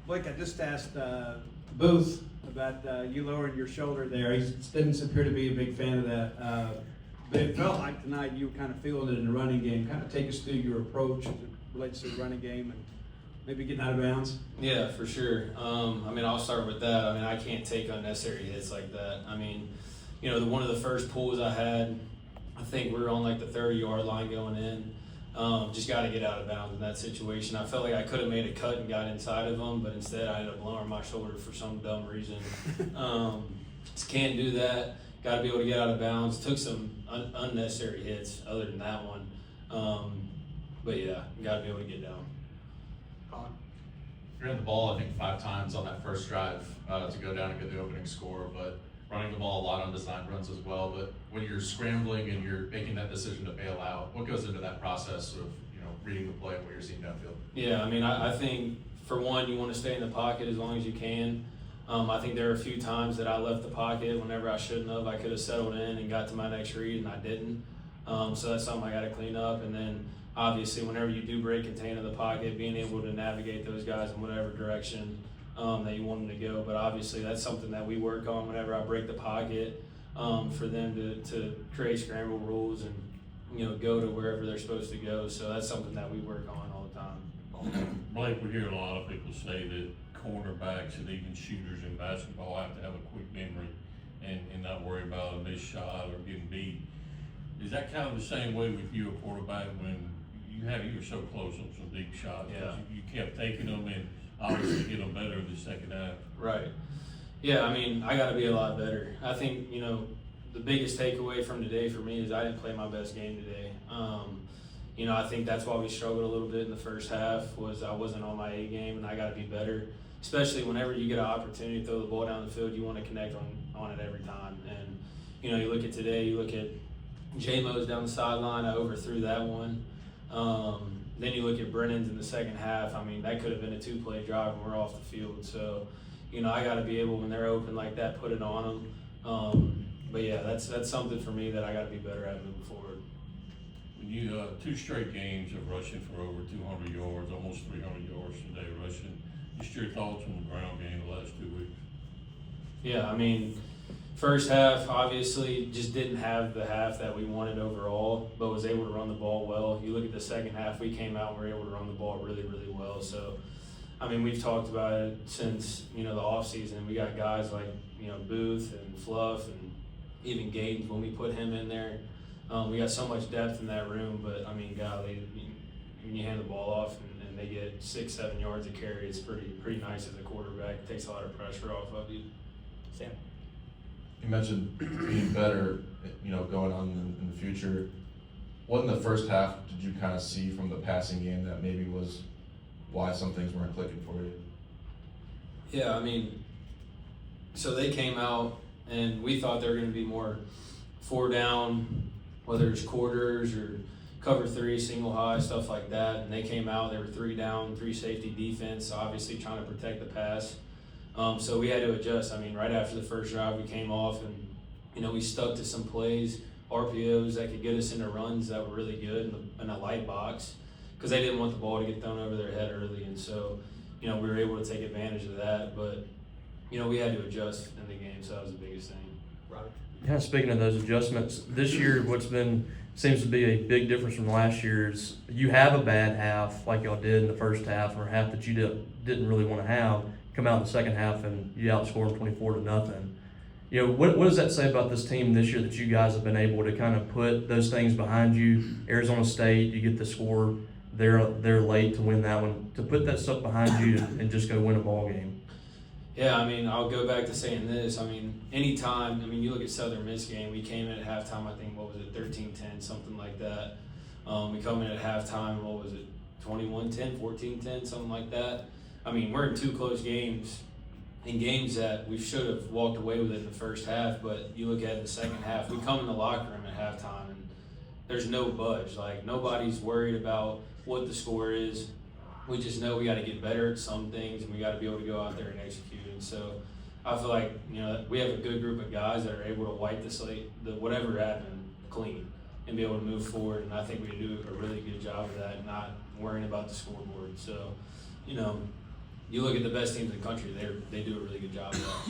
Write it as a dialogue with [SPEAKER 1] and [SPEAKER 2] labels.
[SPEAKER 1] Blake, I just asked Booth about you lowering your shoulder there. He didn't appear to be a big fan of that. But it felt like tonight you were kind of feeling it in the running game. Kind of take us through your approach as it relates to the running game and maybe getting out of bounds.
[SPEAKER 2] Yeah, for sure. I mean, I'll start with that. I mean, I can't take unnecessary hits like that. I mean, you know, one of the first pulls I had, I think we were on like the 30-yard line going in. Just got to get out of bounds in that situation. I felt like I could have made a cut and got inside of them, but instead I ended up lowering my shoulder for some dumb reason. Just can't do that. Got to be able to get out of bounds. Took some unnecessary hits other than that one. But yeah, got to be able to get down.
[SPEAKER 3] You ran the ball, I think, 5 times on that first drive to go down and get the opening score, but running the ball a lot on design runs as well. But when you're scrambling and you're making that decision to bail out, what goes into that process of, you know, reading the play and what you're seeing downfield?
[SPEAKER 2] Yeah, I mean, I think for one, you want to stay in the pocket as long as you can. I think there are a few times that I left the pocket whenever I shouldn't have. I could have settled in and got to my next read, and I didn't. So that's something I got to clean up. And then obviously, whenever you do break contain in the pocket, being able to navigate those guys in whatever direction that you want them to go. But obviously, that's something that we work on whenever I break the pocket for them to create scramble rules and, you know, go to wherever they're supposed to go. So that's something that we work on all the time.
[SPEAKER 4] Blake, we hear a lot of people say that cornerbacks and even shooters in basketball have to have a quick memory and not worry about a missed shot or getting beat. Is that kind of the same way with you, a quarterback, when you were so close on some big shots?
[SPEAKER 2] Yeah.
[SPEAKER 4] You kept taking them and obviously get them better in the second half.
[SPEAKER 2] Right. Yeah, I mean, I got to be a lot better. I think, you know, the biggest takeaway from today for me is I didn't play my best game today. You know, I think that's why we struggled a little bit in the first half was I wasn't on my A game, and I got to be better. Especially whenever you get an opportunity to throw the ball down the field, you want to connect on it every time. And, you know, you look at today, you look at J-Mo's down the sideline, I overthrew that one. Then you look at Brennan's in the second half. I mean, that could have been a 2-play drive and we're off the field. So, you know, I got to be able, when they're open like that, put it on them. But yeah, that's something for me that I got to be better at moving forward.
[SPEAKER 4] When you 2 straight games of rushing for over 200 yards, almost 300 yards today rushing, just your thoughts on the ground game the last 2 weeks?
[SPEAKER 2] Yeah, I mean, first half obviously just didn't have the half that we wanted overall, but was able to run the ball well. You look at the second half, we came out and were able to run the ball really, really well. So, I mean, we've talked about it since, you know, the offseason. We got guys like, you know, Booth and Fluff and even Gaten when we put him in there. We got so much depth in that room, but, I mean, golly, when you hand the ball off and they get 6-7 yards of carry, it's pretty nice as a quarterback. It takes a lot of pressure off of you.
[SPEAKER 5] Sam?
[SPEAKER 6] You mentioned being better, you know, going on in the future. What in the first half did you kind of see from the passing game that maybe was why some things weren't clicking for you?
[SPEAKER 2] Yeah, I mean, so they came out and we thought they were going to be more 4 down, whether it's quarters or cover 3, single high, stuff like that. And they came out, they were 3 down, 3 safety defense, obviously trying to protect the pass. So we had to adjust. I mean, right after the first drive, we came off and, you know, we stuck to some plays, RPOs that could get us into runs that were really good in a light box because they didn't want the ball to get thrown over their head early. And so, you know, we were able to take advantage of that. But, you know, we had to adjust in the game, so that was the biggest thing.
[SPEAKER 5] Robert?
[SPEAKER 7] Yeah, speaking of those adjustments, this year seems to be a big difference from last year is you have a bad half like y'all did in the first half or half that you didn't really want to have, come out in the second half and you outscore them 24-0. You know, what does that say about this team this year that you guys have been able to kind of put those things behind you? Arizona State, you get the score, they're late to win that one. To put that stuff behind you and just go win a ball game.
[SPEAKER 2] Yeah, I mean, I'll go back to saying this. I mean, anytime, I mean, you look at Southern Miss game, we came in at halftime, I think, 13-10, something like that. We come in at halftime, 21-10, 14-10, something like that. I mean, we're in 2 close games, in games that we should have walked away with it in the first half, but you look at it in the second half, we come in the locker room at halftime, and there's no budge. Like, nobody's worried about what the score is. We just know we got to get better at some things, and we got to be able to go out there and execute. And so I feel like, you know, we have a good group of guys that are able to wipe the slate, whatever happened, clean, and be able to move forward. And I think we do a really good job of that, not worrying about the scoreboard. So, you know, you look at the best teams in the country, they do a really good job of that.